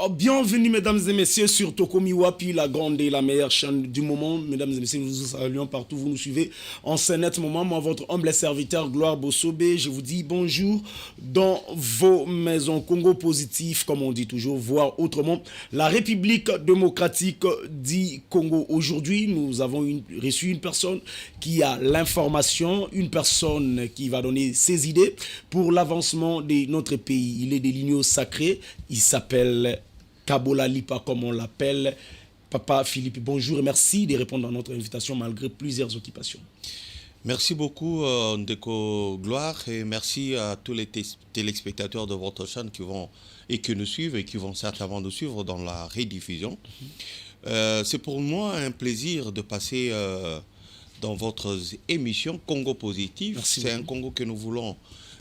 Oh, bienvenue mesdames et messieurs sur Tokomiwapi, la grande et la meilleure chaîne du moment. Mesdames et messieurs, nous vous saluons partout, vous nous suivez en ce net moment. Moi, votre humble serviteur Gloire Bossobé, je vous dis bonjour dans vos maisons. Congo positif, comme on dit toujours, voire autrement, la République démocratique du Congo. Aujourd'hui, nous avons reçu une personne qui a l'information, une personne qui va donner ses idées pour l'avancement de notre pays. Il est des lignes sacrées, il s'appelle Kabola Lipa, comme on l'appelle. Papa Philippe, bonjour et merci de répondre à notre invitation malgré plusieurs occupations. Merci beaucoup, Ndeko Gloire, et merci à tous les téléspectateurs de votre chaîne qui nous suivent et qui vont certainement nous suivre dans la rediffusion. C'est pour moi un plaisir de passer dans votre émission Congo Positif. C'est un Congo que nous voulons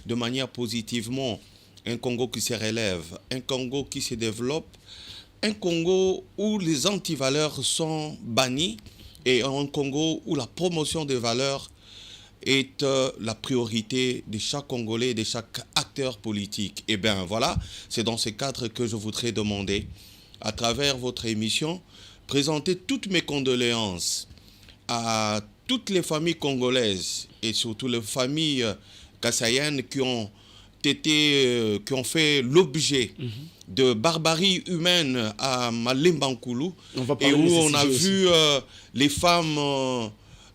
de manière positivement, un Congo qui se relève, un Congo qui se développe, un Congo où les antivaleurs sont bannis et un Congo où la promotion des valeurs est la priorité de chaque Congolais et de chaque acteur politique. Et bien voilà, c'est dans ce cadre que je voudrais demander, à travers votre émission, présenter toutes mes condoléances à toutes les familles congolaises et surtout les familles kassayennes qui ont fait l'objet de barbarie humaine à Malemba-Nkulu et où on a vu les femmes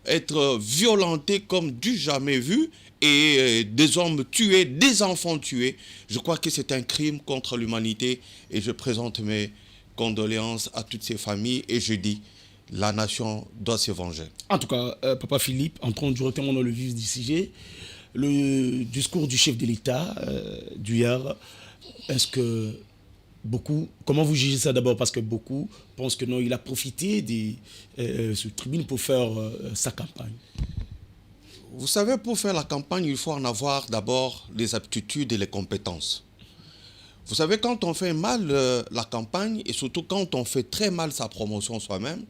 être violentées comme du jamais vu et des hommes tués, des enfants tués. Je crois que c'est un crime contre l'humanité et je présente mes condoléances à toutes ces familles et je dis la nation doit se venger. En tout cas, Papa Philippe, entrons directement dans le vif du sujet. Le discours du chef de l'État d'hier, est-ce que beaucoup, comment vous jugez ça d'abord? Parce que beaucoup pensent que non, il a profité de cette tribune pour faire sa campagne. Vous savez, pour faire la campagne, il faut en avoir d'abord les aptitudes et les compétences. Vous savez, quand on fait mal la campagne, et surtout quand on fait très mal sa promotion soi-même,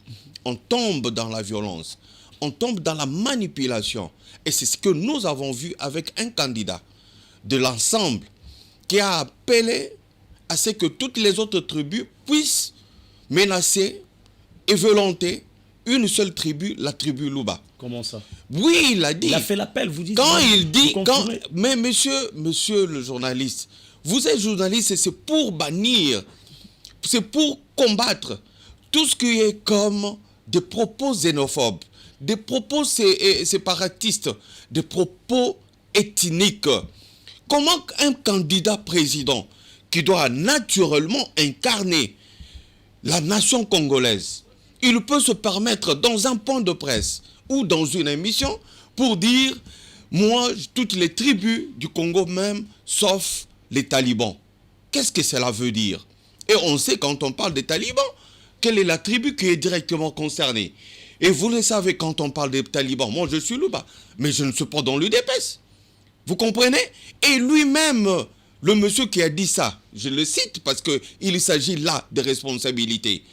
on tombe dans la violence, on tombe dans la manipulation. Et c'est ce que nous avons vu avec un candidat de l'ensemble qui a appelé à ce que toutes les autres tribus puissent menacer et violenter une seule tribu, la tribu Luba. Comment ça? Oui, il a dit. Il a fait l'appel, vous dites. Quand il dit, mais monsieur le journaliste, vous êtes journaliste et c'est pour bannir, c'est pour combattre tout ce qui est comme des propos xénophobes, des propos séparatistes, des propos ethniques. Comment un candidat président qui doit naturellement incarner la nation congolaise, il peut se permettre dans un point de presse ou dans une émission pour dire « Moi, toutes les tribus du Congo même, sauf les talibans ». Qu'est-ce que cela veut dire? Et on sait quand on parle des talibans, quelle est la tribu qui est directement concernée. Et vous le savez, quand on parle des talibans, moi je suis Luba, mais je ne suis pas dans l'UDPS. Vous comprenez? Et lui-même, le monsieur qui a dit ça, je le cite parce qu'il s'agit là de responsabilités.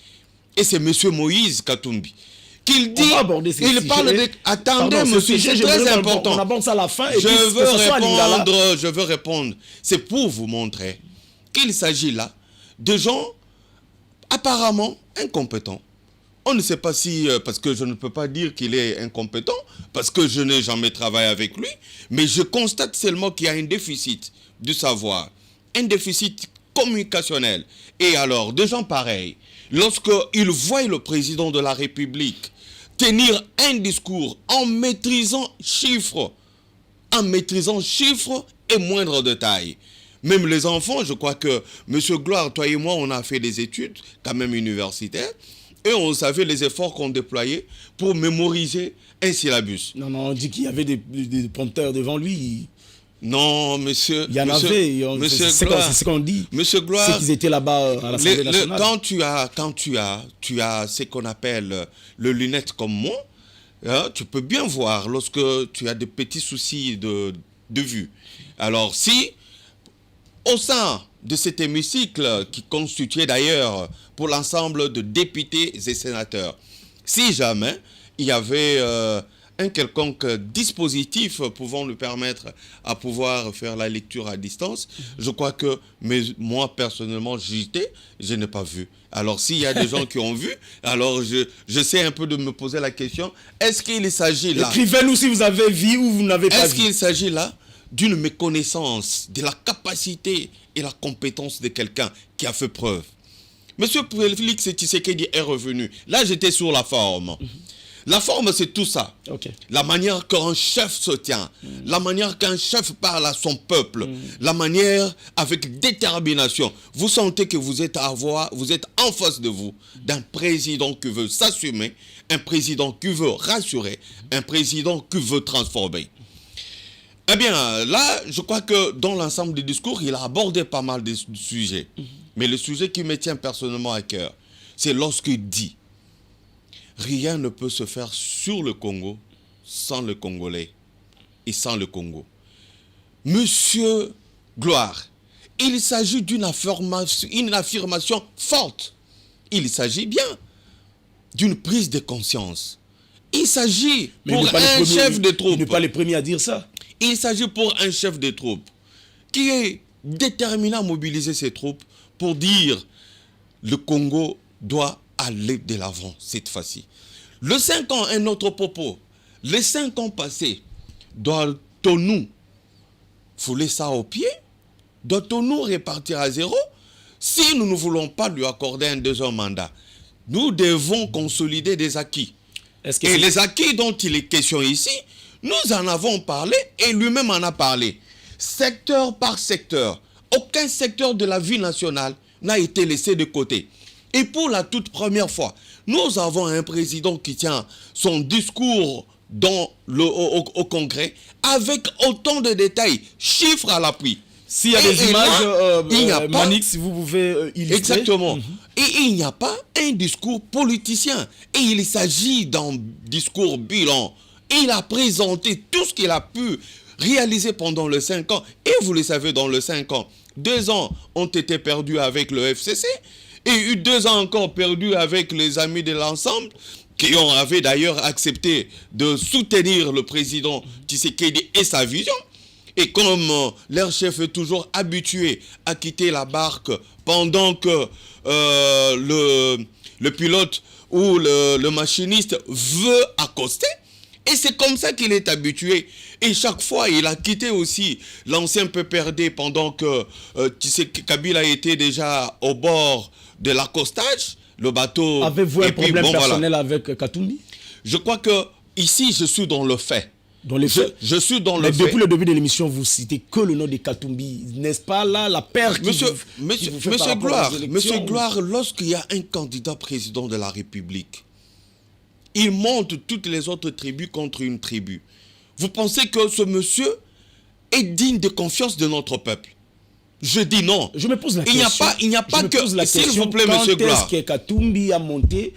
Et c'est monsieur Moïse Katumbi. Qu'il dit, il parle de... Attendez, monsieur, c'est très important. On avance à la fin. Et je veux répondre. C'est pour vous montrer qu'il s'agit là de gens apparemment incompétents. On ne sait pas si, parce que je ne peux pas dire qu'il est incompétent, parce que je n'ai jamais travaillé avec lui, mais je constate seulement qu'il y a un déficit du savoir, un déficit communicationnel. Et alors, des gens pareils, lorsqu'ils voient le président de la République tenir un discours en maîtrisant chiffres et moindres détails, même les enfants, je crois que M. Gloire, toi et moi, on a fait des études, quand même universitaires, et on savait les efforts qu'on déployait pour mémoriser un syllabus. Non, on dit qu'il y avait des prompteurs devant lui. Non, monsieur. Il y en avait. C'est ce qu'on dit. Monsieur Gloire. C'est qu'ils étaient là-bas à l'Assemblée nationale. Quand tu as ce qu'on appelle le lunette comme moi, hein, tu peux bien voir lorsque tu as des petits soucis de vue. Alors, si, au sein de cet hémicycle qui constituait d'ailleurs pour l'ensemble de députés et sénateurs, si jamais il y avait un quelconque dispositif pouvant nous permettre à pouvoir faire la lecture à distance. Je crois que, mais moi personnellement, je n'ai pas vu. Alors s'il y a des gens qui ont vu, alors j'essaie un peu de me poser la question, est-ce qu'il s'agit là... Écrivez-nous si vous avez vu ou vous n'avez pas vu. Est-ce qu'il s'agit là d'une méconnaissance de la capacité et la compétence de quelqu'un qui a fait preuve? Monsieur Félix Tshisekedi est revenu. Là, j'étais sur la forme. La forme, c'est tout ça. Okay. La manière qu'un chef se tient, la manière qu'un chef parle à son peuple, la manière avec détermination. Vous sentez que vous êtes en face de vous d'un président qui veut s'assumer, un président qui veut rassurer, un président qui veut transformer. Eh bien, là, je crois que dans l'ensemble du discours, il a abordé pas mal de sujets. Mais le sujet qui me tient personnellement à cœur, c'est lorsqu'il dit rien ne peut se faire sur le Congo sans le Congolais et sans le Congo. Monsieur Gloire, il s'agit d'une affirmation forte. Il s'agit bien d'une prise de conscience. Il s'agit pour un chef de troupe. Il n'est pas le premier à dire ça. Il s'agit pour un chef de troupe qui est déterminé à mobiliser ses troupes pour dire le Congo doit aller de l'avant cette fois-ci. Le 5 ans, un autre propos. Les 5 ans passés, doit-on-nous fouler ça au pied? Doit-on-nous répartir à zéro? Si nous ne voulons pas lui accorder un deuxième mandat, nous devons consolider des acquis. Et les acquis dont il est question ici, nous en avons parlé et lui-même en a parlé. Secteur par secteur, aucun secteur de la vie nationale n'a été laissé de côté. Et pour la toute première fois, nous avons un président qui tient son discours au Congrès avec autant de détails, chiffres à l'appui. S'il y a des images, Manix, si vous pouvez illustrer. Exactement. Et il n'y a pas un discours politicien. Et il s'agit d'un discours bilan. Il a présenté tout ce qu'il a pu réaliser pendant les 5 ans. Et vous le savez, dans les 5 ans, 2 ans ont été perdus avec le FCC. Et 2 ans encore perdus avec les amis de l'ensemble, qui avaient d'ailleurs accepté de soutenir le président Tshisekedi et sa vision. Et comme leur chef est toujours habitué à quitter la barque pendant que le pilote ou le machiniste veut accoster, et c'est comme ça qu'il est habitué. Et chaque fois, il a quitté aussi l'ancien PPRD pendant que Kabila était déjà au bord de l'accostage, le bateau... Avez-vous un problème personnel avec Katumbi? Je crois que ici, je suis dans le fait. Dans les faits. Je suis dans le fait. Depuis le début de l'émission, vous citez que le nom de Katumbi. N'est-ce pas là la paire qui vous fait Monsieur Gloire, lorsqu'il y a un candidat président de la République, il monte toutes les autres tribus contre une tribu. Vous pensez que ce monsieur est digne de confiance de notre peuple? Je dis non. Je me pose la question. Il n'y a pas que... S'il vous plaît, monsieur Gloire. Quand est-ce que Katumbi a monté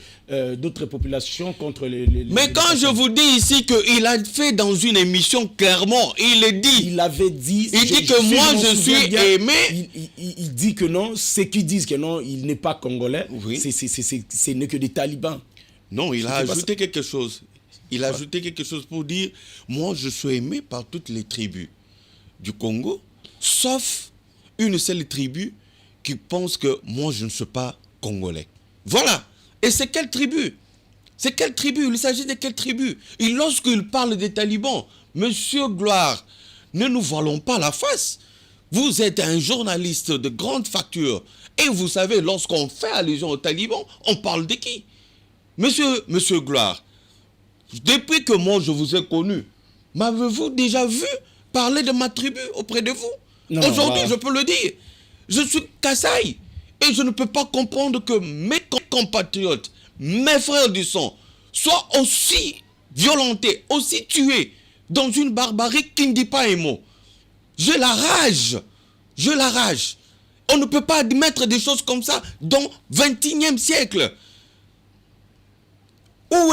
d'autres populations contre les Mais quand je vous dis ici qu'il a fait dans une émission clairement, il le dit. Il avait dit... Il dit que moi, je suis aimé. Il dit que non. Ceux qui disent que non, il n'est pas congolais. Oui. Ce n'est que des talibans. Non, il a ajouté quelque chose. Il a ajouté quelque chose pour dire, moi, je suis aimé par toutes les tribus du Congo, sauf une seule tribu qui pense que moi, je ne suis pas congolais. Voilà. Et c'est quelle tribu? C'est quelle tribu? Il s'agit de quelle tribu? Et lorsqu'il parle des talibans, monsieur Gloire, ne nous voilons pas la face. Vous êtes un journaliste de grande facture. Et vous savez, lorsqu'on fait allusion aux talibans, on parle de qui? Monsieur Gloire, depuis que moi je vous ai connu, m'avez-vous déjà vu parler de ma tribu auprès de vous? Aujourd'hui, je peux le dire. Je suis Kassai. Et je ne peux pas comprendre que mes compatriotes, mes frères du sang, soient aussi violentés, aussi tués dans une barbarie qui ne dit pas un mot. J'ai la rage. Je la rage. On ne peut pas admettre des choses comme ça dans le XXIe siècle. Où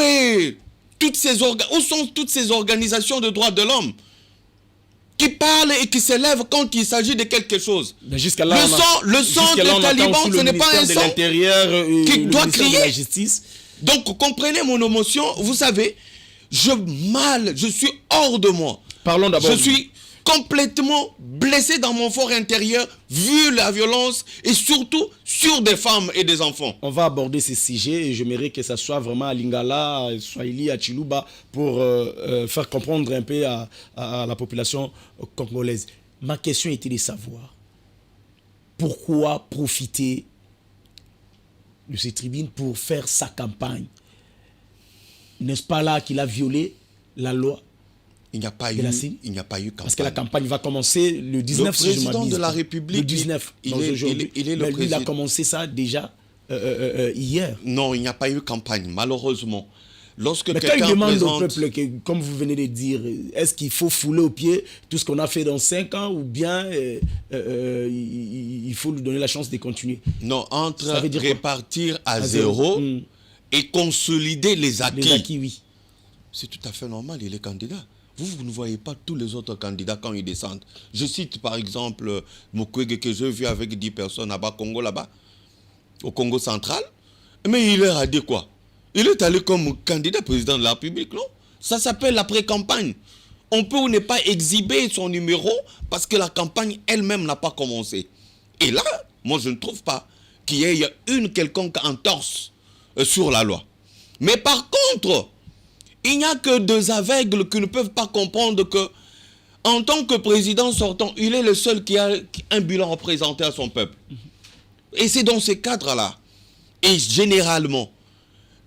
sont toutes ces organisations de droits de l'homme qui parlent et qui s'élèvent quand il s'agit de quelque chose? Jusqu'à là, le sang des talibans, ce n'est pas un sang qui doit crier. De la justice. Donc, comprenez mon émotion. Vous savez, je suis hors de moi. Parlons d'abord. Je suis complètement blessé dans mon fort intérieur, vu la violence et surtout sur des femmes et des enfants. On va aborder ces sujets et j'aimerais que ça soit vraiment à Lingala, à Swahili, à Chiluba pour faire comprendre un peu à la population congolaise. Ma question était de savoir pourquoi profiter de ces tribunes pour faire sa campagne. N'est-ce pas là qu'il a violé la loi? Il n'y a pas eu campagne. Parce que la campagne va commencer le 19. Le président de la République, le 19. Il est le président. Il a commencé ça déjà hier. Non, il n'y a pas eu campagne, malheureusement. Lorsque mais quand il demande présente... au peuple, comme vous venez de dire, est-ce qu'il faut fouler au pied tout ce qu'on a fait dans 5 ans ou bien il faut lui donner la chance de continuer? Non, entre répartir à zéro et consolider les acquis. Les acquis, oui. C'est tout à fait normal, il est candidat. Vous ne voyez pas tous les autres candidats quand ils descendent. Je cite par exemple Mukwege que j'ai vu avec 10 personnes là-bas, Congo là-bas, au Congo central. Mais il leur a dit quoi? Il est allé comme candidat président de la République, non? Ça s'appelle la pré-campagne. On peut ou ne pas exhiber son numéro parce que la campagne elle-même n'a pas commencé. Et là, moi je ne trouve pas qu'il y ait une quelconque entorse sur la loi. Mais par contre, il n'y a que deux aveugles qui ne peuvent pas comprendre que, en tant que président sortant, il est le seul qui a un bilan à présenter à son peuple. Et c'est dans ce cadre-là. Et généralement,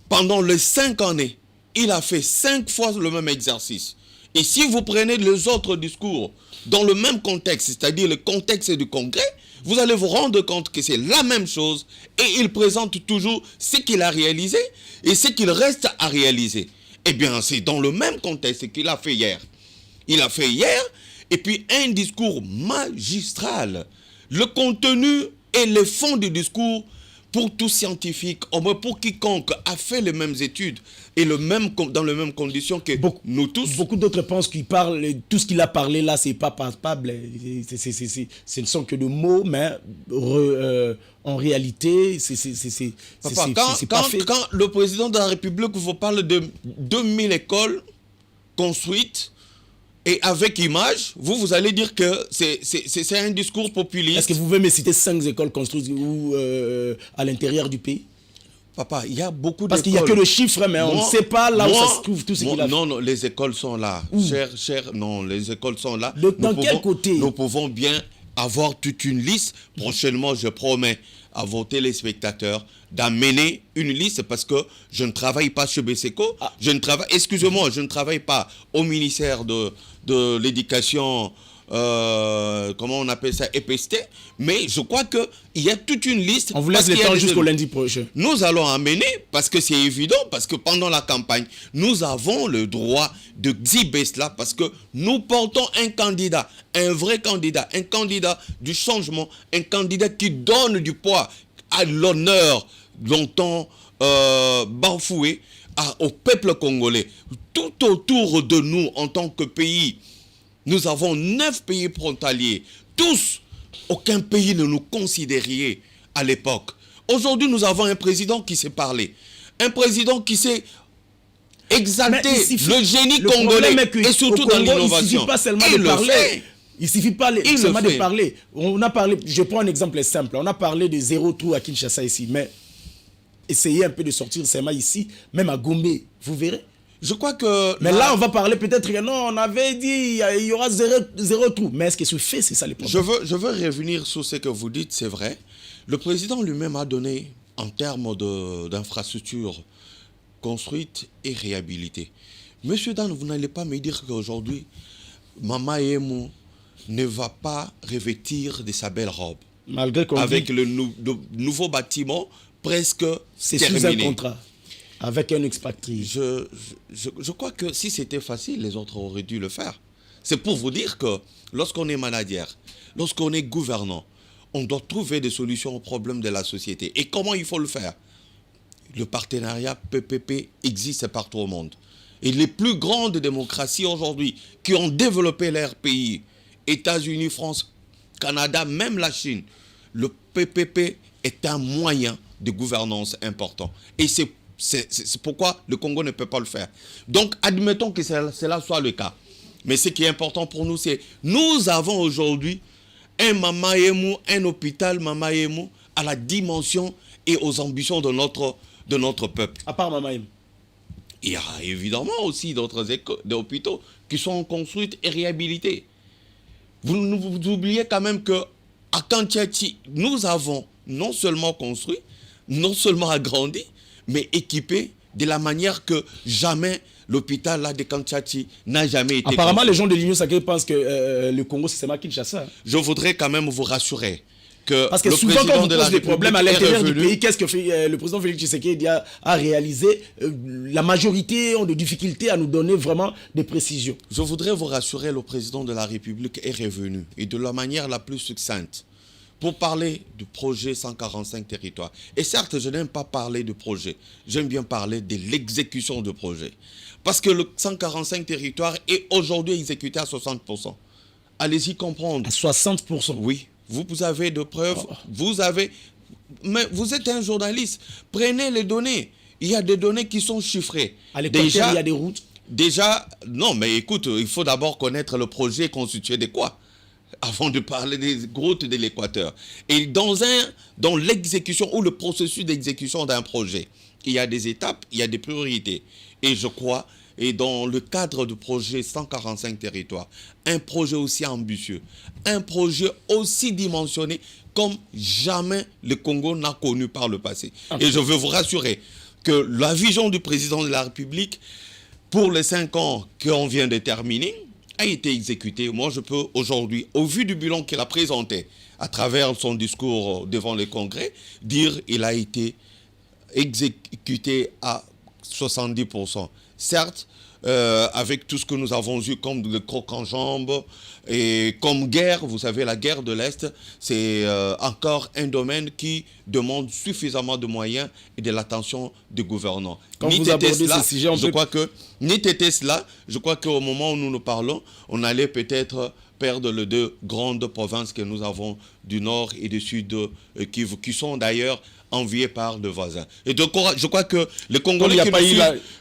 pendant les 5 années, il a fait 5 fois le même exercice. Et si vous prenez les autres discours dans le même contexte, c'est-à-dire le contexte du Congrès, vous allez vous rendre compte que c'est la même chose et il présente toujours ce qu'il a réalisé et ce qu'il reste à réaliser. Eh bien, c'est dans le même contexte qu'il a fait hier. Il a fait hier et puis un discours magistral. Le contenu et le fond du discours pour tout scientifique, au moins pour quiconque a fait les mêmes études et dans les mêmes conditions que nous tous. Beaucoup d'autres pensent qu'il parle, tout ce qu'il a parlé là, c'est pas palpable, ce ne sont que de mots, mais en réalité, c'est pas fait. Quand le président de la République vous parle de 2000 écoles construites, et avec image, vous allez dire que c'est un discours populiste. Est-ce que vous pouvez me citer 5 écoles construites à l'intérieur du pays? Papa, il y a beaucoup d'écoles. Parce qu'il n'y a que le chiffre, mais on ne sait pas là où ça se trouve, tout ce qu'il a fait. Non, les écoles sont là. Non, les écoles sont là. Dans quel côté? Nous pouvons bien avoir toute une liste. Prochainement, je promets à vos téléspectateurs d'amener une liste parce que je ne travaille pas chez BSECO. Excusez-moi, je ne travaille pas au ministère de l'éducation, comment on appelle ça, EPST, mais je crois qu'il y a toute une liste. On vous laisse le temps jusqu'au lundi prochain. Nous allons amener, parce que c'est évident, parce que pendant la campagne, nous avons le droit de exhiber cela, parce que nous portons un candidat, un vrai candidat, un candidat du changement, un candidat qui donne du poids à l'honneur longtemps bafoué au peuple congolais. Tout autour de nous, en tant que pays, nous avons 9 pays frontaliers. Tous, aucun pays ne nous considérait à l'époque. Aujourd'hui, nous avons un président qui sait parler. Un président qui sait exalter le génie congolais et surtout dans l'innovation. Il ne suffit pas seulement de parler. Il ne suffit pas seulement de parler. On a parlé, je prends un exemple simple. On a parlé de 0 trou à Kinshasa ici. Mais essayez un peu de sortir seulement ici, même à Gombe, vous verrez. Je crois que... Mais là, on va parler peut-être que non, on avait dit il y aura 0 trou. Mais est-ce que ce fait, c'est ça le problème? Je veux revenir sur ce que vous dites, c'est vrai. Le président lui-même a donné, en termes d'infrastructures construites et réhabilitées. Monsieur Dan, vous n'allez pas me dire qu'aujourd'hui, Mama Emo ne va pas revêtir de sa belle robe. Malgré qu'on avec le nouveau bâtiment presque terminé. C'est sous un contrat. Avec un expatrié. Je crois que si c'était facile, les autres auraient dû le faire. C'est pour vous dire que lorsqu'on est manager, lorsqu'on est gouvernant, on doit trouver des solutions aux problèmes de la société. Et comment il faut le faire? Le partenariat PPP existe partout au monde. Et les plus grandes démocraties aujourd'hui qui ont développé leur pays, États-Unis, France, Canada, même la Chine, le PPP est un moyen de gouvernance important. Et c'est C'est pourquoi le Congo ne peut pas le faire. Donc, admettons que cela soit le cas. Mais ce qui est important pour nous, c'est nous avons aujourd'hui un Mama Yemou, un hôpital Mama Yemou à la dimension et aux ambitions de notre peuple. À part Mama Yemou. Il y a évidemment aussi d'autres hôpitaux qui sont construits et réhabilités. Vous oubliez quand même qu'à Kantiati, nous avons non seulement construit, non seulement agrandi, mais équipé de la manière que jamais l'hôpital là de Kantiati n'a jamais été Apparemment, construit. les gens de l'Union sacrée pensent que le Congo, c'est seulement Kinshasa. Je voudrais quand même vous rassurer que parce que le souvent, quand président on de la pose des problèmes à l'intérieur du revenu, pays, qu'est-ce que fait le président Félix Tshisekedi a réalisé? La majorité ont des difficultés à nous donner vraiment des précisions. je voudrais vous rassurer, le président de la République est revenu, et de la manière la plus succincte, pour parler du projet 145 territoires. Et certes, je n'aime pas parler de projet, j'aime bien parler de l'exécution de projet. Parce que le 145 territoires est aujourd'hui exécuté à 60%. Allez-y comprendre. À 60%. Oui, vous avez de preuves, mais vous êtes un journaliste, prenez les données. Il y a des données qui sont chiffrées. À l'équateur, il y a des routes. Déjà, non, mais écoute, il faut d'abord connaître le projet constitué de quoi avant de parler des routes de l'Équateur. Et dans l'exécution ou le processus d'exécution d'un projet, il y a des étapes, il y a des priorités. Et je crois, et dans le cadre du projet 145 territoires, un projet aussi ambitieux, un projet aussi dimensionné comme jamais le Congo n'a connu par le passé. Et je veux vous rassurer que la vision du président de la République pour les 5 ans qu'on vient de terminer a été exécutée. Moi, je peux aujourd'hui, au vu du bilan qu'il a présenté à travers son discours devant le Congrès, dire qu'il a été exécuté à 70%. Certes, avec tout ce que nous avons eu comme le croc en jambe et comme guerre, vous savez, la guerre de l'Est, c'est encore un domaine qui demande suffisamment de moyens et de l'attention des gouvernants. Quand vous abordez ce sujet, je crois qu'au moment où nous parlons, on allait peut-être perdre les 2 grandes provinces que nous avons du nord et du sud, qui sont d'ailleurs enviées par le voisin. Et donc, je crois que les Congolais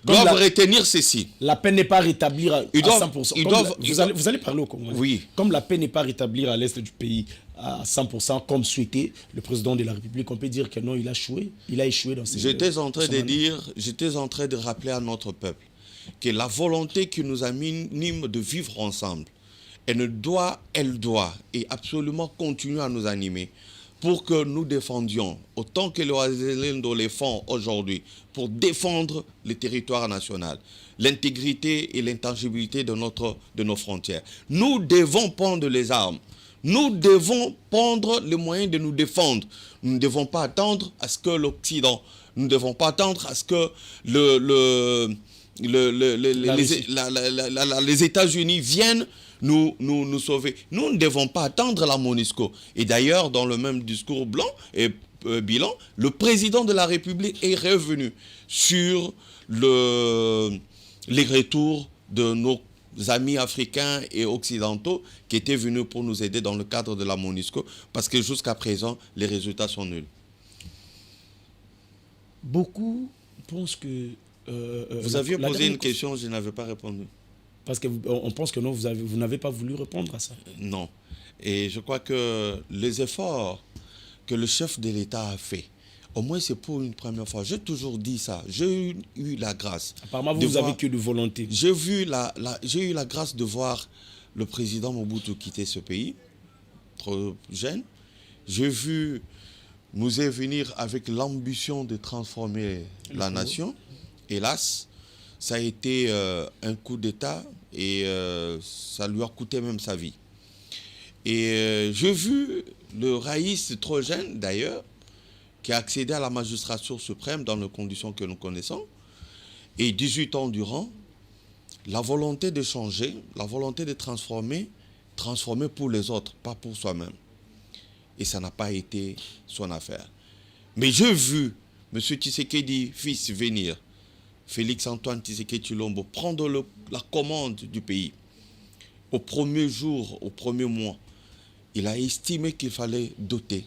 doivent retenir ceci. La paix n'est pas rétablie à 100%. Vous allez parler au Congo. Oui. Comme la paix n'est pas rétablie à l'est du pays à 100%, comme souhaité, le président de la République, on peut dire que non, il a échoué. Il a échoué dans ses... J'étais en train de rappeler à notre peuple que la volonté qui nous anime de vivre ensemble, elle doit et absolument continuer à nous animer pour que nous défendions, autant que les Wazalendo les font aujourd'hui, pour défendre le territoire national, l'intégrité et l'intangibilité de nos frontières. Nous devons prendre les armes. Nous devons prendre les moyens de nous défendre. Nous ne devons pas attendre à ce que l'Occident, nous ne devons pas attendre à ce que les États-Unis viennent nous sauver. Nous ne devons pas attendre la MONUSCO. Et d'ailleurs, dans le même discours bilan, le président de la République est revenu sur les retours de nos amis africains et occidentaux qui étaient venus pour nous aider dans le cadre de la MONUSCO, parce que jusqu'à présent, les résultats sont nuls. Beaucoup pensent que... vous aviez posé une question, je n'avais pas répondu. Parce qu'on pense que non, vous n'avez pas voulu répondre à ça. Non. Et je crois que les efforts que le chef de l'État a fait, au moins c'est pour une première fois. J'ai toujours dit ça. J'ai eu la grâce. Apparemment, vous n'avez que de volonté. J'ai eu la grâce de voir le président Mobutu quitter ce pays, trop jeune. J'ai vu Mouzé venir avec l'ambition de transformer la nation. Hélas, ça a été un coup d'État et ça lui a coûté même sa vie. Et j'ai vu le Raïs trop jeune d'ailleurs, qui a accédé à la magistrature suprême dans les conditions que nous connaissons. Et 18 ans durant, la volonté de changer, la volonté de transformer pour les autres, pas pour soi-même. Et ça n'a pas été son affaire. Mais j'ai vu M. Tshisekedi, fils, venir, Félix-Antoine Tshisekedi Tshilombo, prendre la commande du pays. Au premier jour, au premier mois, il a estimé qu'il fallait doter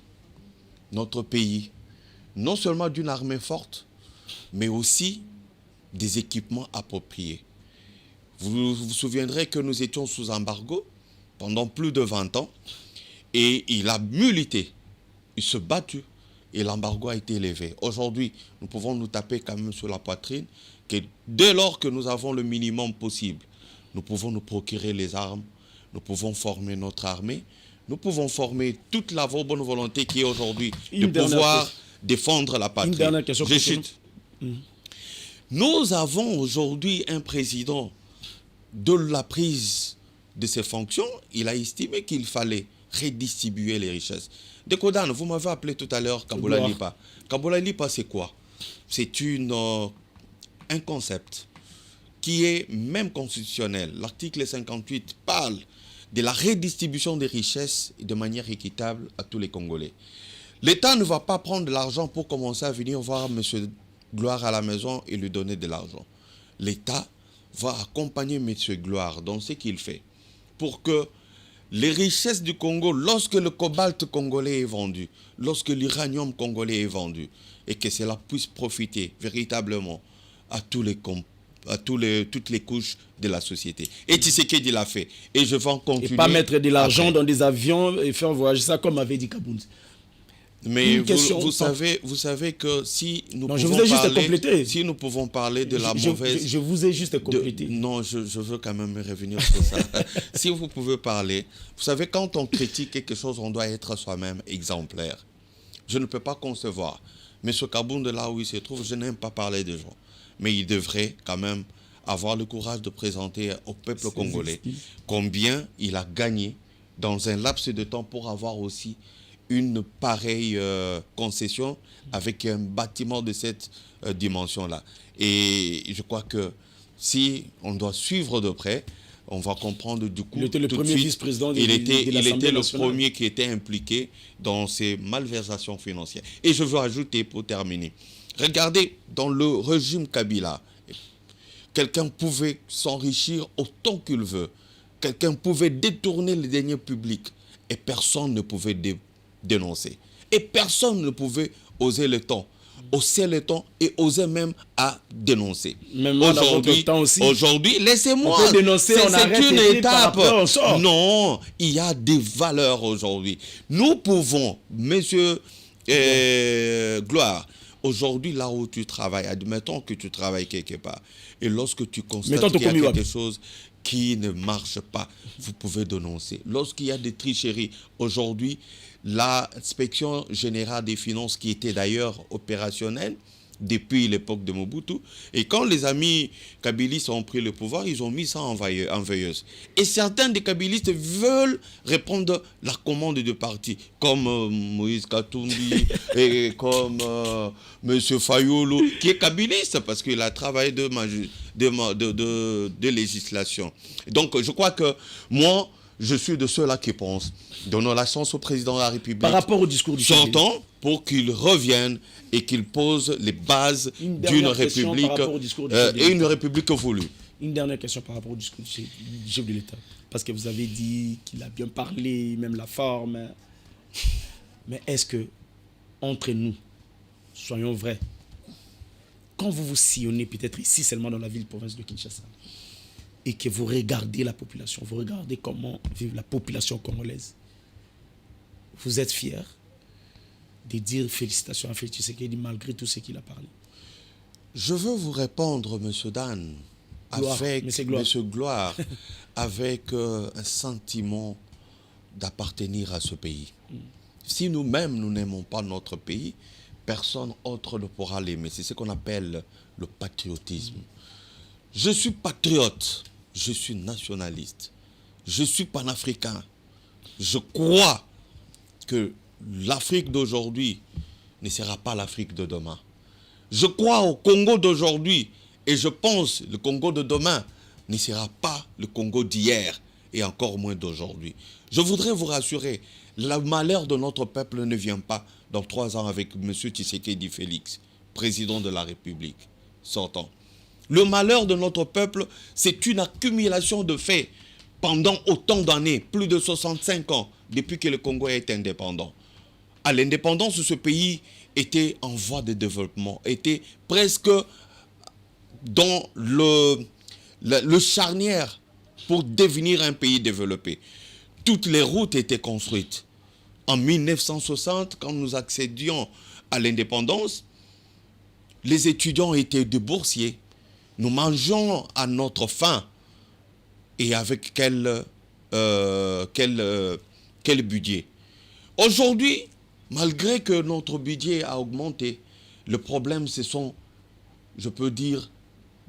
notre pays non seulement d'une armée forte, mais aussi des équipements appropriés. Vous vous souviendrez que nous étions sous embargo pendant plus de 20 ans et il a milité, il s'est battu et l'embargo a été levé. Aujourd'hui, nous pouvons nous taper quand même sur la poitrine que dès lors que nous avons le minimum possible, nous pouvons nous procurer les armes, nous pouvons former notre armée, nous pouvons former toute la bonne volonté qui est aujourd'hui de pouvoir défendre la patrie. Une dernière question. Je chute. Nous avons aujourd'hui un président de la prise de ses fonctions, il a estimé qu'il fallait redistribuer les richesses. Dekodan, vous m'avez appelé tout à l'heure Kaboula Lipa. Kaboula Lipa, c'est quoi? C'est un concept qui est même constitutionnel. L'article 58 parle de la redistribution des richesses de manière équitable à tous les Congolais. L'État ne va pas prendre de l'argent pour commencer à venir voir M. Gloire à la maison et lui donner de l'argent. L'État va accompagner M. Gloire dans ce qu'il fait pour que les richesses du Congo, lorsque le cobalt congolais est vendu, lorsque l'uranium congolais est vendu, et que cela puisse profiter véritablement à toutes les couches de la société. Et Tshisekedi l'a fait. Et je vais en continuer. Et pas mettre de l'argent dans des avions et faire voyager ça comme avait dit Kabound. Mais vous savez que si nous pouvons parler de la mauvaise... Je vous ai juste complété. Non, je veux quand même revenir sur ça. Si vous pouvez parler, vous savez, quand on critique quelque chose, on doit être soi-même exemplaire. Je ne peux pas concevoir. Mais ce Kabound, là où il se trouve, je n'aime pas parler de gens. Mais il devrait quand même avoir le courage de présenter au peuple congolais combien il a gagné dans un laps de temps pour avoir aussi une pareille concession avec un bâtiment de cette dimension-là. Et je crois que si on doit suivre de près, on va comprendre du coup. Il était le premier vice-président de l'Assemblée nationale. Il était le premier qui était impliqué dans ces malversations financières. Et je veux ajouter pour terminer. Regardez, dans le régime Kabila, quelqu'un pouvait s'enrichir autant qu'il veut. Quelqu'un pouvait détourner les deniers publics et personne ne pouvait dénoncer. Et personne ne pouvait oser le ton, hausser le ton et oser même à dénoncer. Même moi, dans votre temps aussi. Aujourd'hui, laissez-moi. On peut dénoncer, on arrête une étape. On non, il y a des valeurs aujourd'hui. Nous pouvons, monsieur Gloire, aujourd'hui, là où tu travailles, admettons que tu travailles quelque part, et lorsque tu constates qu'il y a quelque chose qui ne marche pas, vous pouvez dénoncer. Lorsqu'il y a des tricheries, aujourd'hui, l'inspection générale des finances, qui était d'ailleurs opérationnelle depuis l'époque de Mobutu, et quand les amis kabylistes ont pris le pouvoir, ils ont mis ça en veilleuse. Et certains des kabylistes veulent reprendre la commande de parti, comme Moïse Katumbi et comme M. Fayolo, qui est kabyliste, parce qu'il a travaillé de législation. Donc, je crois que moi, je suis de ceux-là qui pensent. Donnons la chance au président de la République. Par rapport au discours du sortant pour qu'il revienne et qu'il pose les bases d'une république et une république voulue. Une dernière question par rapport au discours du chef de l'État. Parce que vous avez dit qu'il a bien parlé, même la forme. Mais est-ce que, entre nous, soyons vrais, quand vous vous sillonnez peut-être ici seulement dans la ville-province de Kinshasa, et que vous regardez la population, vous regardez comment vive la population congolaise, vous êtes fiers de dire félicitations à Félix Tshisekedi malgré tout ce qu'il a parlé? Je veux vous répondre, M. Dan, avec M. Gloire, avec un sentiment d'appartenir à ce pays. Si nous-mêmes, nous n'aimons pas notre pays, personne autre ne pourra l'aimer. C'est ce qu'on appelle le patriotisme. Je suis patriote, je suis nationaliste, je suis panafricain. Je crois que l'Afrique d'aujourd'hui ne sera pas l'Afrique de demain. Je crois au Congo d'aujourd'hui et je pense que le Congo de demain ne sera pas le Congo d'hier et encore moins d'aujourd'hui. Je voudrais vous rassurer, le malheur de notre peuple ne vient pas dans 3 ans avec M. Tshisekedi Félix, président de la République sortant. Le malheur de notre peuple, c'est une accumulation de faits pendant autant d'années, plus de 65 ans, depuis que le Congo est indépendant. À l'indépendance, ce pays était en voie de développement, était presque dans le charnière pour devenir un pays développé. Toutes les routes étaient construites. En 1960, quand nous accédions à l'indépendance, les étudiants étaient des boursiers. Nous mangeons à notre faim. Et avec quel budget? Aujourd'hui, malgré que notre budget a augmenté, le problème, ce sont, je peux dire,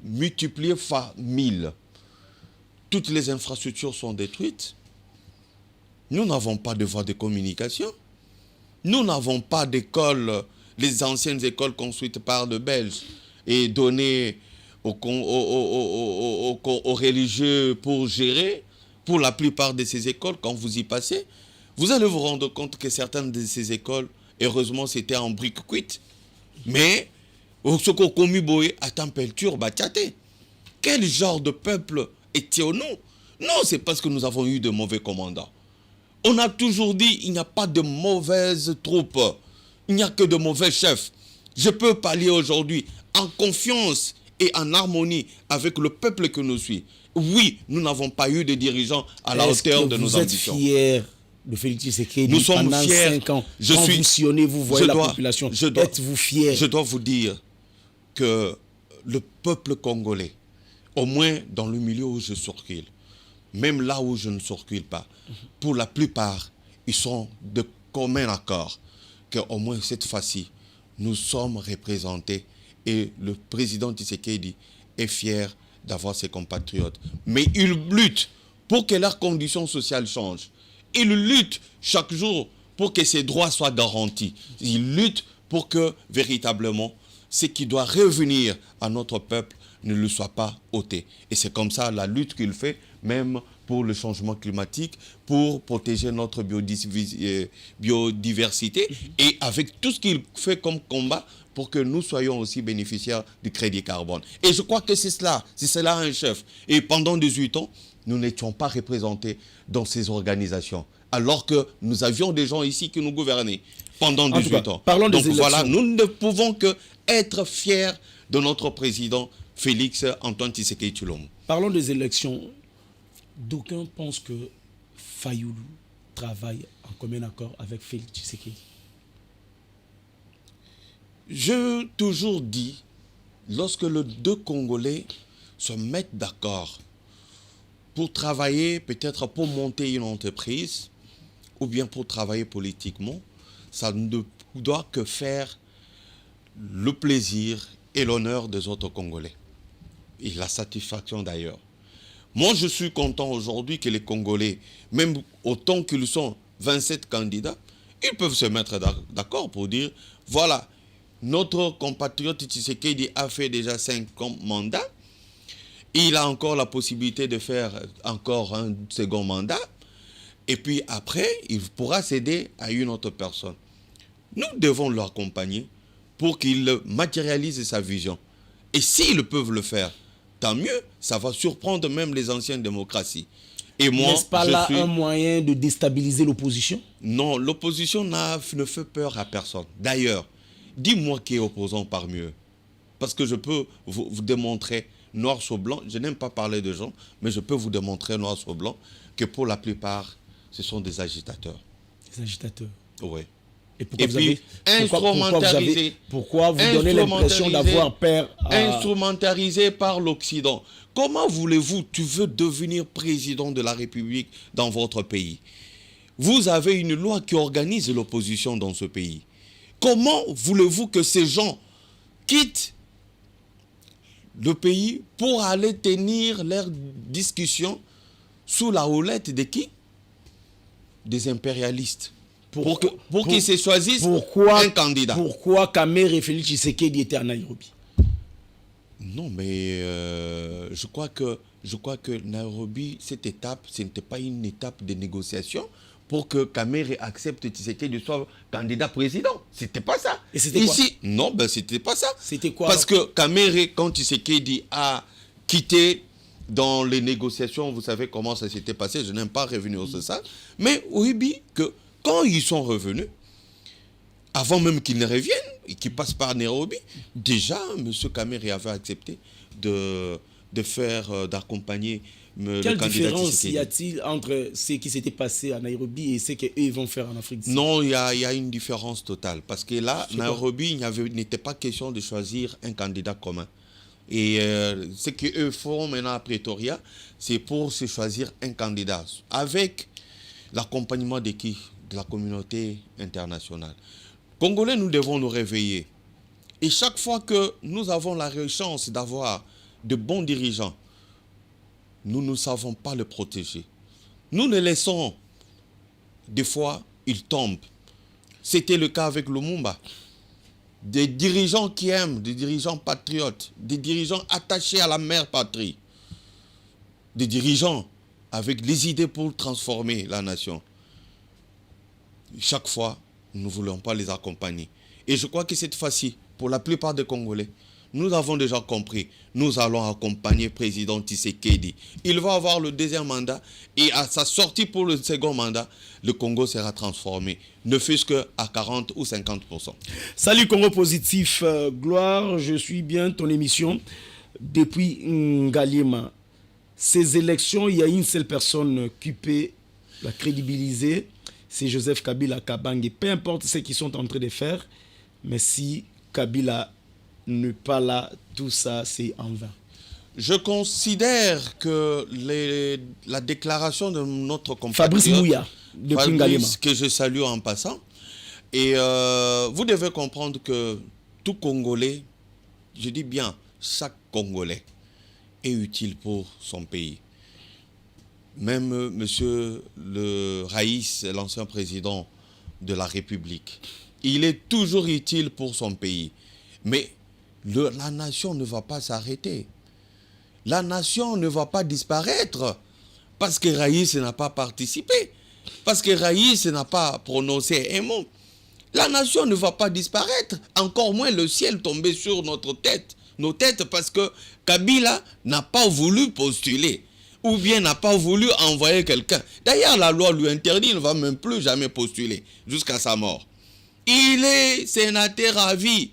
multipliés fois 1000. Toutes les infrastructures sont détruites. Nous n'avons pas de voie de communication. Nous n'avons pas d'école, les anciennes écoles construites par de Belges et données aux religieux pour gérer. Pour la plupart de ces écoles, quand vous y passez, vous allez vous rendre compte que certaines de ces écoles, heureusement, c'était en briques cuites. Mais, ce qu'on commis boé à température bachate. Quel genre de peuple étions-nous? Non, c'est parce que nous avons eu de mauvais commandants. On a toujours dit il n'y a pas de mauvaises troupes. Il n'y a que de mauvais chefs. Je peux parler aujourd'hui en confiance et en harmonie avec le peuple que nous suit. Oui, nous n'avons pas eu de dirigeants à la hauteur de nos ambitions. Vous êtes fiers de Félix Tshisekedi? Nous sommes pendant fiers. 5 ans, quand vous sillonnez, vous voyez la population. Êtes-vous fiers? Je dois vous dire que le peuple congolais, au moins dans le milieu où je circule, même là où je ne circule pas, pour la plupart, ils sont de commun accord qu'au moins cette fois-ci, nous sommes représentés et le président Tshisekedi est fier d'avoir ses compatriotes. Mais il lutte pour que leurs conditions sociales changent. Il lutte chaque jour pour que ses droits soient garantis. Il lutte pour que, véritablement, ce qui doit revenir à notre peuple ne le soit pas ôté. Et c'est comme ça la lutte qu'il fait, même pour le changement climatique, pour protéger notre biodiversité, et avec tout ce qu'il fait comme combat pour que nous soyons aussi bénéficiaires du crédit carbone. Et je crois que c'est cela un chef. Et pendant 18 ans, nous n'étions pas représentés dans ces organisations, alors que nous avions des gens ici qui nous gouvernaient pendant 18 ans. Parlons des élections. Voilà, nous ne pouvons que être fiers de notre président Félix Antoine Tshisekedi Tshilombo. Parlons des élections. D'aucuns pensent que Fayoulou travaille en commun accord avec Félix Tshisekedi. Je toujours dis, lorsque les deux Congolais se mettent d'accord pour travailler, peut-être pour monter une entreprise, ou bien pour travailler politiquement, ça ne doit que faire le plaisir et l'honneur des autres Congolais. Et la satisfaction d'ailleurs. Moi, je suis content aujourd'hui que les Congolais, même autant qu'ils sont 27 candidats, ils peuvent se mettre d'accord pour dire, voilà, notre compatriote Tshisekedi a fait déjà 5 mandats. Il a encore la possibilité de faire encore un second mandat. Et puis après, il pourra céder à une autre personne. Nous devons l'accompagner pour qu'il matérialise sa vision. Et s'ils peuvent le faire, tant mieux, ça va surprendre même les anciennes démocraties. Et moi, n'est-ce pas là un moyen de déstabiliser l'opposition? Non, l'opposition ne fait peur à personne. D'ailleurs, dis-moi qui est opposant parmi eux. Parce que je peux vous démontrer noir sur blanc, je n'aime pas parler de gens, mais je peux vous démontrer noir sur blanc que pour la plupart, ce sont des agitateurs. Des agitateurs? Oui. Et pourquoi vous instrumentalisés, donnez l'impression d'avoir peur instrumentalisés par l'Occident. Comment voulez-vous, tu veux devenir président de la République dans votre pays? Vous avez une loi qui organise l'opposition dans ce pays. Comment voulez-vous que ces gens quittent le pays pour aller tenir leurs discussions sous la houlette de qui? Des impérialistes. Pour qu'ils se choisissent un candidat. Pourquoi Kamerhe et Félix Tshisekedi étaient à Nairobi? Non, mais je crois que Nairobi, cette étape, ce n'était pas une étape de négociation pour que Kamerhe accepte Tshisekedi soit candidat président. C'était pas ça. Et c'était quoi? Ici, non, ben c'était pas ça. C'était quoi? Parce que Kamerhe, quand Tshisekedi a quitté dans les négociations, vous savez comment ça s'était passé, je n'aime pas revenir sur ça, mais oui, que quand ils sont revenus, avant même qu'il ne revienne, et qu'il passe par Nairobi, déjà, M. Kamere avait accepté d'accompagner le Quelle candidat différence Tshisekedi. y a-t-il entre ce qui s'était passé à Nairobi et ce qu'eux vont faire en Afrique du Sud? Non, il y a une différence totale. Parce que là, C'est quoi? Nairobi, il n'était pas question de choisir un candidat commun. Et ce qu'eux font maintenant à Pretoria, c'est pour se choisir un candidat avec l'accompagnement de qui? De la communauté internationale. Congolais, nous devons nous réveiller. Et chaque fois que nous avons la chance d'avoir de bons dirigeants, nous ne savons pas le protéger. Nous les laissons, des fois, ils tombent. C'était le cas avec Lumumba. Des dirigeants qui aiment, des dirigeants patriotes, des dirigeants attachés à la mère patrie, des dirigeants avec les idées pour transformer la nation. Chaque fois, nous ne voulons pas les accompagner. Et je crois que cette fois-ci, pour la plupart des Congolais, nous avons déjà compris. Nous allons accompagner le président Tshisekedi. Il va avoir le deuxième mandat et à sa sortie pour le second mandat, le Congo sera transformé, ne fût-ce qu'à 40 ou 50%. Salut Congo Positif, Gloire, je suis bien ton émission depuis Ngaliema. Ces élections, il y a une seule personne qui peut la crédibiliser, c'est Joseph Kabila Kabange. Peu importe ce qu'ils sont en train de faire, mais si Kabila n'est pas là, tout ça c'est en vain. Je considère que la déclaration de notre compatriote Fabrice Mouya, depuis Ngaliema, que je salue en passant, et vous devez comprendre que tout Congolais, je dis bien chaque Congolais, est utile pour son pays. Même monsieur le Raïs, l'ancien président de la République, il est toujours utile pour son pays. Mais la nation ne va pas s'arrêter. La nation ne va pas disparaître parce que Raïs n'a pas participé, parce que Raïs n'a pas prononcé un mot. La nation ne va pas disparaître, encore moins le ciel tomber sur notre tête, nos têtes, parce que Kabila n'a pas voulu postuler ou bien n'a pas voulu envoyer quelqu'un. D'ailleurs, la loi lui interdit, il ne va même plus jamais postuler jusqu'à sa mort. Il est sénateur à vie.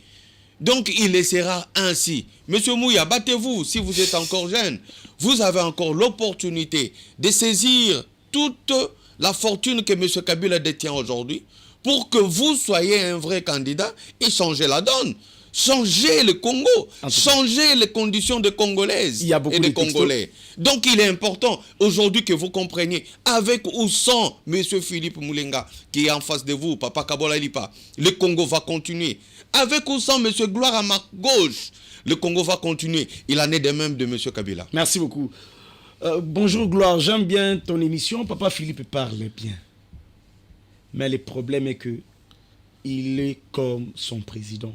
Donc, il laissera ainsi. Monsieur Mouya, battez-vous si vous êtes encore jeune. Vous avez encore l'opportunité de saisir toute la fortune que M. Kabila détient aujourd'hui pour que vous soyez un vrai candidat et changer la donne. Changer le Congo, changer les conditions des Congolaises et des Congolais. Donc il est important aujourd'hui que vous compreniez, avec ou sans M. Philippe Moulenga qui est en face de vous, Papa Kabola Lipa, le Congo va continuer. Avec ou sans M. Gloire à ma gauche, le Congo va continuer. Il en est de même de M. Kabila. Merci beaucoup. Bonjour Gloire, j'aime bien ton émission. Papa Philippe parle bien. Mais le problème est que il est comme son président.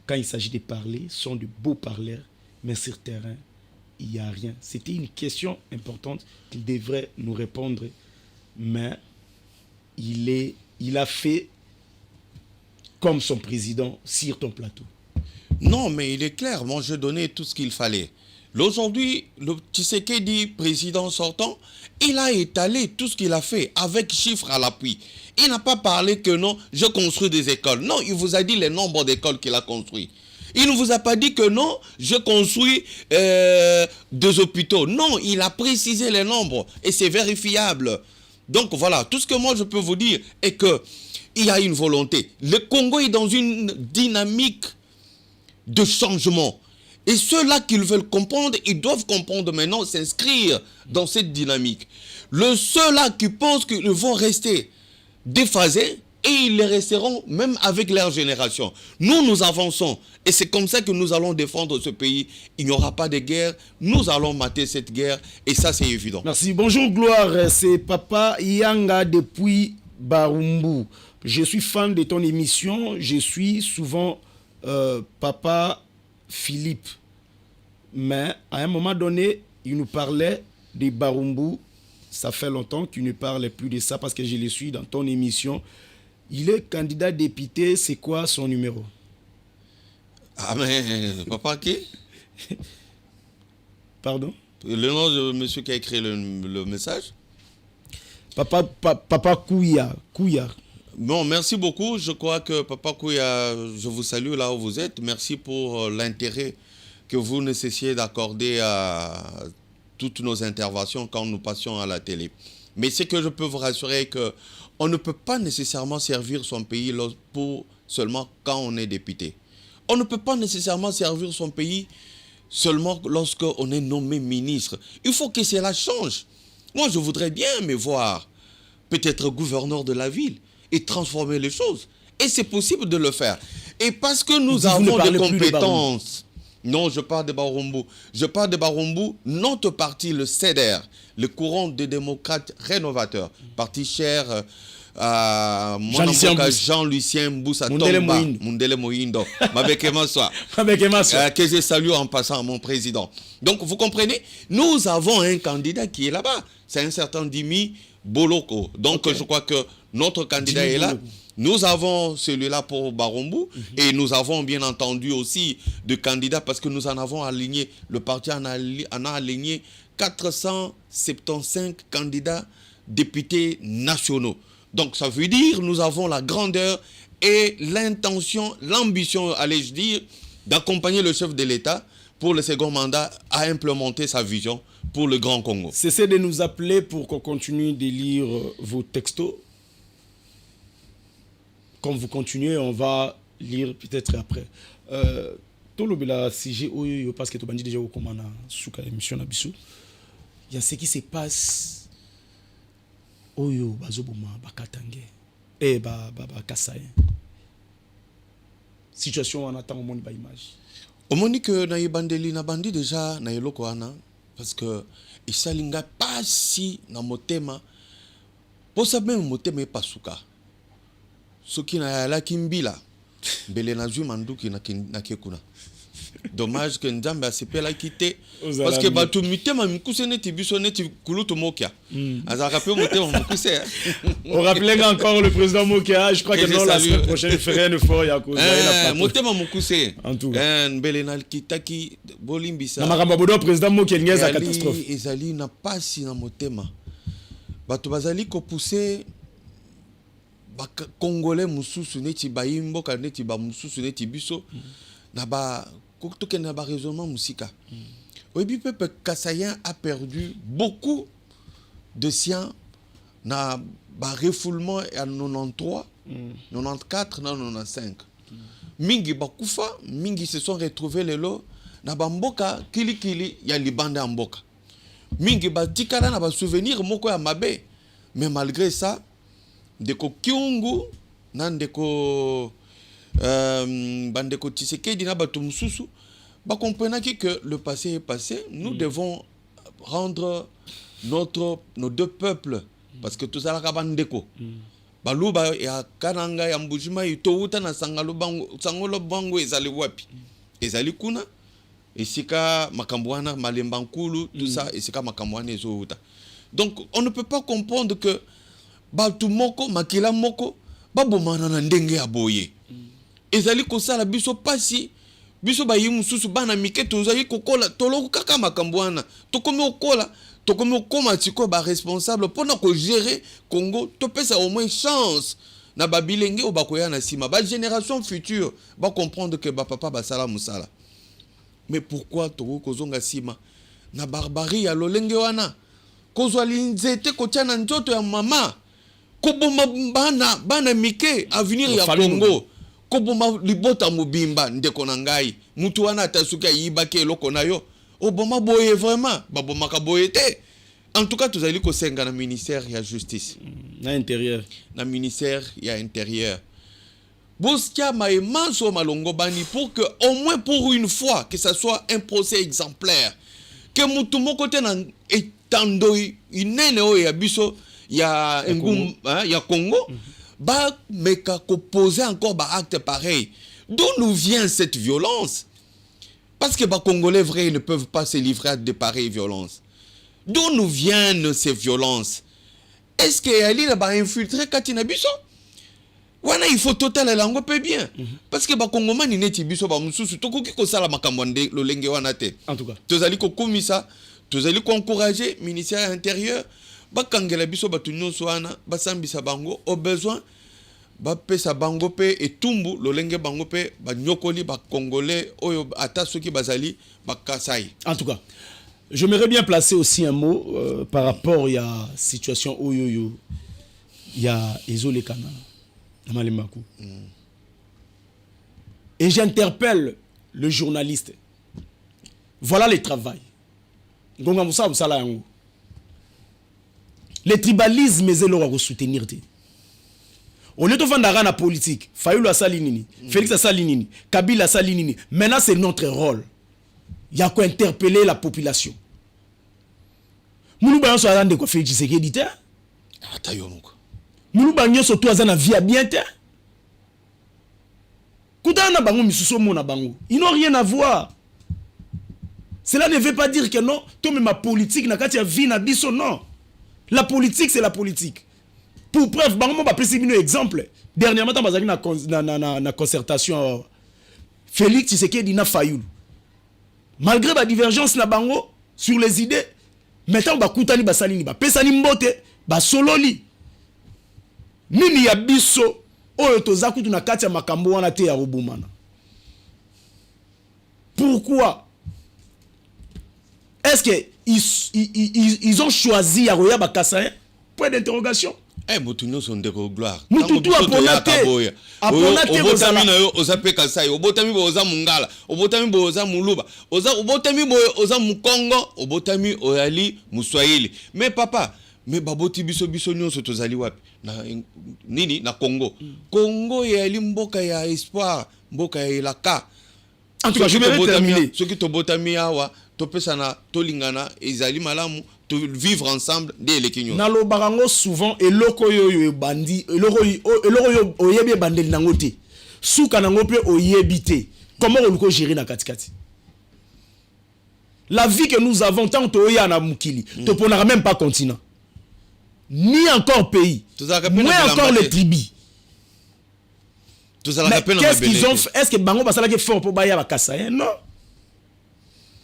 Quand il s'agit de parler, sont de beaux parleurs, mais sur terrain, il n'y a rien. C'était une question importante qu'il devrait nous répondre, mais il a fait comme son président sur ton plateau. Non, mais il est clair, moi j'ai donné tout ce qu'il fallait. Aujourd'hui, le Tshisekedi, président sortant, il a étalé tout ce qu'il a fait avec chiffres à l'appui. Il n'a pas parlé que non, je construis des écoles. Non, il vous a dit les nombres d'écoles qu'il a construits. Il ne vous a pas dit que non, je construis des hôpitaux. Non, il a précisé les nombres et c'est vérifiable. Donc voilà, tout ce que moi je peux vous dire est que il y a une volonté. Le Congo est dans une dynamique de changement. Et ceux-là qui veulent comprendre, ils doivent comprendre maintenant, s'inscrire dans cette dynamique. Ceux-là qui pensent qu'ils vont rester déphasés, et ils les resteront même avec leur génération. Nous avançons. Et c'est comme ça que nous allons défendre ce pays. Il n'y aura pas de guerre. Nous allons mater cette guerre. Et ça, c'est évident. Merci. Bonjour Gloire, c'est Papa Yanga depuis Barumbu. Je suis fan de ton émission. Je suis souvent Papa Philippe. Mais à un moment donné, il nous parlait des Barumbu. Ça fait longtemps qu'il ne parlait plus de ça parce que je le suis dans ton émission. Il est candidat député. C'est quoi son numéro? Ah mais, papa qui? Pardon? Le nom de monsieur qui a écrit le message? Papa Kouya. Bon, merci beaucoup. Je crois que Papa Kouya, je vous salue là où vous êtes. Merci pour l'intérêt que vous ne cessiez d'accorder à toutes nos interventions quand nous passions à la télé. Mais ce que je peux vous rassurer est que on ne peut pas nécessairement servir son pays pour seulement quand on est député. On ne peut pas nécessairement servir son pays seulement lorsqu'on est nommé ministre. Il faut que cela change. Moi, je voudrais bien me voir peut-être gouverneur de la ville et transformer les choses. Et c'est possible de le faire. Et parce que nous avons des compétences. Non, je parle de Barumbu. Je parle de Barumbu, notre parti, le CEDER, le courant des démocrates rénovateurs, parti cher à Jean-Lucien Mboussa Tomba, Mundele Moindo, que je salue en passant à mon président. Donc, vous comprenez, nous avons un candidat qui est là-bas. C'est un certain Dimi Boloko. Donc, je crois que notre candidat est là. Nous avons celui-là pour Barumbu et nous avons bien entendu aussi de candidats parce que nous en avons aligné, le parti en a aligné 475 candidats députés nationaux. Donc ça veut dire nous avons la grandeur et l'intention, l'ambition, allais-je dire, d'accompagner le chef de l'État pour le second mandat à implémenter sa vision pour le Grand Congo. Cessez de nous appeler pour qu'on continue de lire vos textos. Comme vous continuez, on va lire peut-être après. Tout le sujet, parce que tu as dit déjà comment on a souka émission Nabisu. Il y a ce qui se passe. Oyo bazoboma bakatange et bakasaye. Situation on attend au monde ba image. Au monde que na ibandeli na bandi déjà na eloko wana parce que isalinga pas si na motema. Pour ça même motema pas souka. Soki na la kimbila mbele na zui manduki na kekuna. Dommage que Nzambe a sepela quitté parce que batu mitema mikuse neti biso neti kulutu mokia. Azaka pe motema mukuse. On rappelait encore le président Mokia, je crois que non la semaine prochaine il ferait un effort ya ko. Motema mukuse. En tout cas. Mbele na kitaki bolimbisa. Na makambo bodo président Mokia ngeza catastrophe. Ezali na pasi na motema. Batu bazali ko pousser Congolais mususu neti bayimbo ka neti ba mususu neti biso na ba kotoke na ba raisonnement musika. Oyebi peuple kassayen a perdu beaucoup de siens na ba refoulement en 93, 94 na 95. Mingi bakufa, mingi se sont retrouvés lelo na ba mboka kilikili ya libanda mboka. Mingi batikala na ba souvenir moko ya mabe. Mais malgré ça ndeko Kiungu na ndeko bandeko Tshisekedi na bato mususu ba comprenaki que le passé est passé, nous devons rendre nos deux peuples parce que tout ça la bandeko baluba ya kananga ya mbujima itouta na sangolo bango ezali wapi ezali kuna esika makambwana malemba nkulu tout ça esika makambwana ezouta. Donc on ne peut pas comprendre que batu moko makila moko babomana na ndenge ya boye. Ezali kosala biso pasi biso bayi mususu bana mike tozali kokola toloko kaka makambwana tokomi okoma tiko ba responsable pona ko gérer Congo topesa au moins chance na babilenge o bakoya na sima ba génération future ba comprendre que ba papa ba sala musala. Mais pourquoi toko kozonga sima na barbarie ya lolenge wana kozwali nzete kotiana nzoto ya mama koboma bana mike avenir ya Congo koboma libota mobimba ndeko na ngai mutu wana atasuki ayibaki eloko na yo oboma boye vraiment babomaka boye te. En tout cas tozali kosenga na ministère ya justice na intérieur na ministère ya intérieur boskia maemanso malongo bani pour que au moins pour une fois que ça soit un procès exemplaire que mutu moko te na etando inene o ya biso ya ngum ya Congo ba meka ko poser encore ba acte pareil. D'où nous vient cette violence? Parce que les Congolais vrais ne peuvent pas se livrer à de pareilles violences. D'où nous viennent ces violences? Est-ce que Ali n'a pas infiltré Katina Biso? Wana il faut total la langue peu bien. Parce que les Congolais n'ont pas Biso ba mususu toko ki ko sala makambonde lo lenge wana te. En tout cas. Tozali ko komisa, tozali ko encourager ministère intérieur bakangela biso batu nyonso wana basambisa bango au besoin bapesa bango pe etumbu lolenge bango pe banyokoli ba congolais oyo ata soki bazali bakasai. En tout cas, j'aimerais bien placer aussi un mot par rapport à la situation oyoyo. Il y a Ezole Kana, Malemakou. Et j'interpelle le journaliste. Voilà le travail. Le tribalisme est là pour soutenir. On est au fond de la politique. Fayoulou a salinini, Félix a salinini, Kabila a salinini. Maintenant, c'est notre rôle. Il y a quoi interpeller la population. Nous avons besoin de quoi Félix Tshisekedi. Nous avons besoin de la vie à bien. Ils n'ont rien à voir. Cela ne veut pas dire que non, toi ma politique n'a qu'à vie na biso non. La politique c'est la politique. Pour preuve, bango ba préciser un exemple. Dernièrement dans bazali na concertation Félix Tshisekedi na Fayoulou. Malgré la divergence na bango sur les idées, maintenant ba kutani ba salini ba pesani mbote ba sololi. Nini ya biso oyo tozaku tuna kati ya makambo wana te ya robumana. Pourquoi? Est-ce qu'ils ont choisi à Roya Bakassaï? Point d'interrogation. Eh, Moutounio sont de gloire. Moutoutou a ponaté. Obotami na yo ozape Kasai, obotami bo oza Mungala, obotami bo oza Muluba, obotami bo oza Mukongo, obotami oyali Muswahili. Mais papa, mais baboti biso nyonso tozali wapi? Na nini na Congo. Congo yali mboka ya espoir, mboka ya ilaka. En tout cas, je vais terminer. Ceux qui tobotami awa topesana tolingana ezali malamu to vivre ensemble dès les kinyo. Na lo barango souvent eloko yo bandi eloko yo oyebi bandeli nango te. Suka nango pe oyebi te. Comment on peut gérer na katikati? La vie que nous avons tant oya na mukili, to ponara même pas continent. Ni encore pays. Ni encore les tribus. Mais qu'est-ce qu'ils ont fait? Est-ce que bango basala ke fort pour baya bakasa? Non.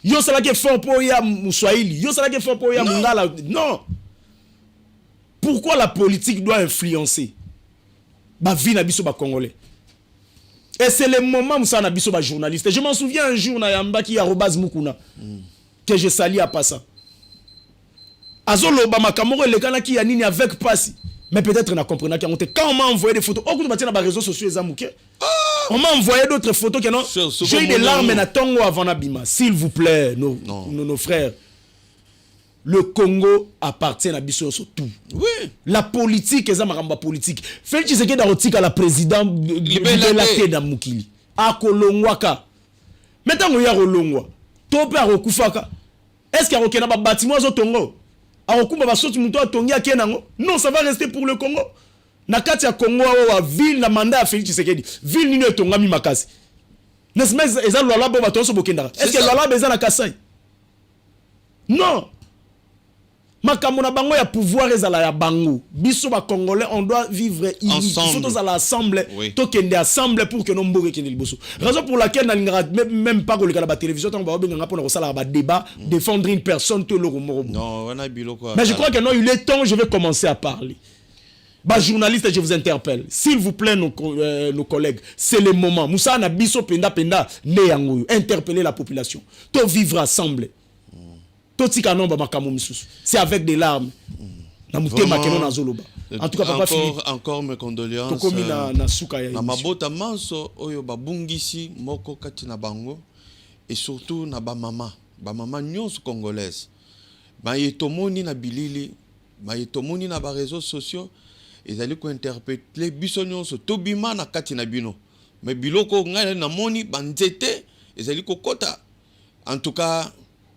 Yo sala ke fort pour ya Muswahili, yo sala ke fort pour ya Mungala. Non. Pourquoi la politique doit influencer ba vie na biso ba congolais? Et c'est le moment où ça na biso ba journaliste. Je m'en souviens un jour na yamba qui arobase Mukuna que je sali à passant. Azolo ba makamoro le kana ki ya nini avec Passi. Mais peut-être na comprendre qu'on quand on m'a envoyé des photos, on m'a na réseaux sociaux ezamouké. On m'a envoyé d'autres photos qui non. J'ai eu des larmes na tongo avant Nabima. S'il vous plaît, nos frères. Le Congo appartient à biso tout. Oui. La politique est maramba politique. Félix Tshisekedi a la président de la tête d'Amukili. A Kolongwaka. Maintenant on y a Rolongwa. Tope a Rokufaka. Est-ce qu'il y a Rokena ba bâtiment zo Tongo? Non, ça va rester pour le Congo. Nakati ya Congo wa ville na mandat à Félix Tshisekedi. Ville ni etonga mi makasi. N'est-ce pas eza lwala bo batonso bokenda. Est-ce que lwala beza na Kasai? Non. Makambo na bango ya pouvoir ezala ya bango. Biso ba Congolais on doit vivre ensemble. Surtout à l'assemblée. To kende assemblée pour que no mboke kende liboso. Raison pour laquelle même pas que le la télévision tant ba benga pour na sala ba débat défendre une personne to le moro. Non, on a biloko. Mais je crois que non, il est temps, je vais commencer à parler. Bah journaliste, je vous interpelle. S'il vous plaît nos collègues, c'est le moment. Moussa na biso penda ne yango interpeller la population. To vivre ensemble. C'est avec des larmes. En tout cas, papa encore mes condoléances. Na mabota manso oyo babungisi moko kati na bango et surtout na ba mama nyonso congolaise. Ba yetomoni na bilili, ba yetomoni na ba réseaux sociaux, ezali ko interpréter biso nyonso tobima na kati na bino. Mais biloko ngai na moni banzete ezali ko kota. En tout cas,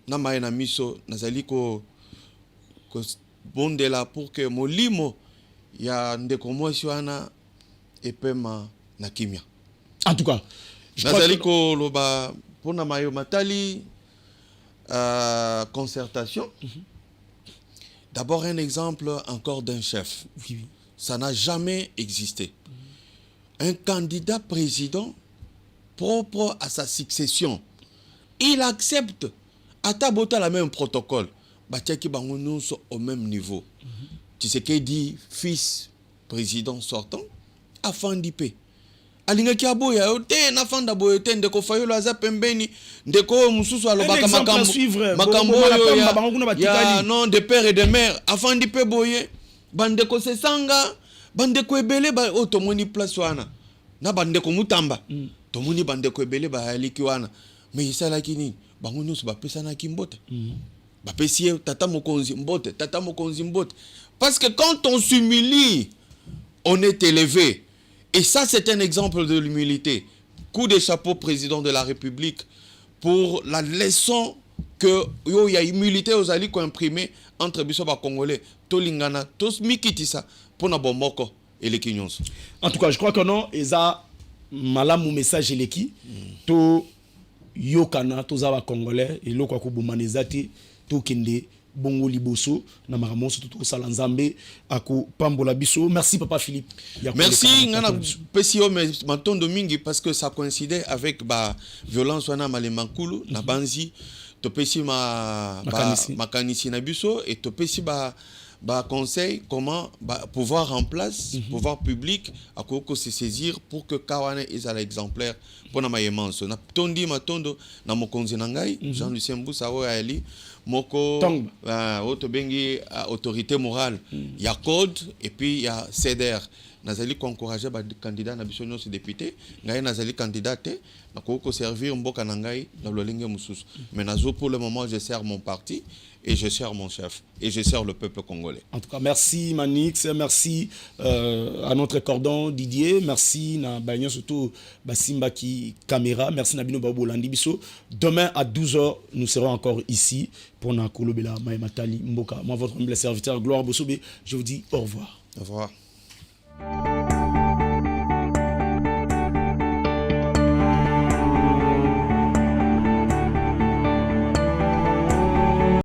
na maena miso nazali ko bondela pour que molimo ya ndeko mwasi wana epema na kimia. En tout cas, nazali ko loba pona mayo matali concertation. D'abord un exemple encore d'un chef. Oui. Ça n'a jamais existé. Un candidat président propre à sa succession, il accepte Atabota la même protocole. Batiaki bangonons au même niveau. Tu sais qu'il dit fils président sortant, afandi pe alingaki aboya yo te nafanda boyo te ndeko Fayulu aza pembeni ndeko mususu alobaka makambo ya non de père et de mère afandi pe boye bandeko sesanga bandeko ebele ba otomoni place wana na bandeko mutamba tomoni bandeko ebele ba aliki wana mais isalaki nini bango nyonso bapesanaki mbote bapesi tata mokonzi mbote parce que quand on s'humilie on est élevé. Et ça, c'est un exemple de l'humilité. Coup de chapeau, président de la République, pour la leçon que il y a humilité aux alliés qu'on imprimé entre Bissoba Congolais, Tolingana, tous Mikitisa, pour Nabomoko et les Kinyons. En tout cas, je crois que non, et ça, malam message eleki, to yokana, to zawa Congolais, et l'oko kubumanezati, to kende. Bongo liboso na maramonso tout ça lanzambe ako pambola biso. Merci papa Philippe. Merci ngana pesio mais matondo mingi parce que ça coïncidait avec ba violence wana malemankulu na banzi to pesi makanisi na biso et to pesi ba conseil comment pouvoir en place pouvoir public akoko se saisir pour que kawana ezala exemplaire pour na mayemanso na tondi matondo na mokonzi na ngai Jean-Lucien Mbusa o ali moko auto bengi autorité morale il y a code et puis il y a CEDER nazali ko encourager ba candidat na biso nyonso député ngai nazali candidat te na ko servir mboka na ngai na lolenge mususu mais nazo pour le moment je sers mon parti et je sers mon chef et je sers le peuple congolais. En tout cas, merci Manix, merci à notre cordon Didier, merci na Bagnon surtout Basimba qui caméra, merci Nabino Babo Landibiso. Demain à 12h, nous serons encore ici pour na Kolobela Maïmatali Mboka. Moi votre humble serviteur Gloire Bossobe, je vous dis au revoir. Au revoir.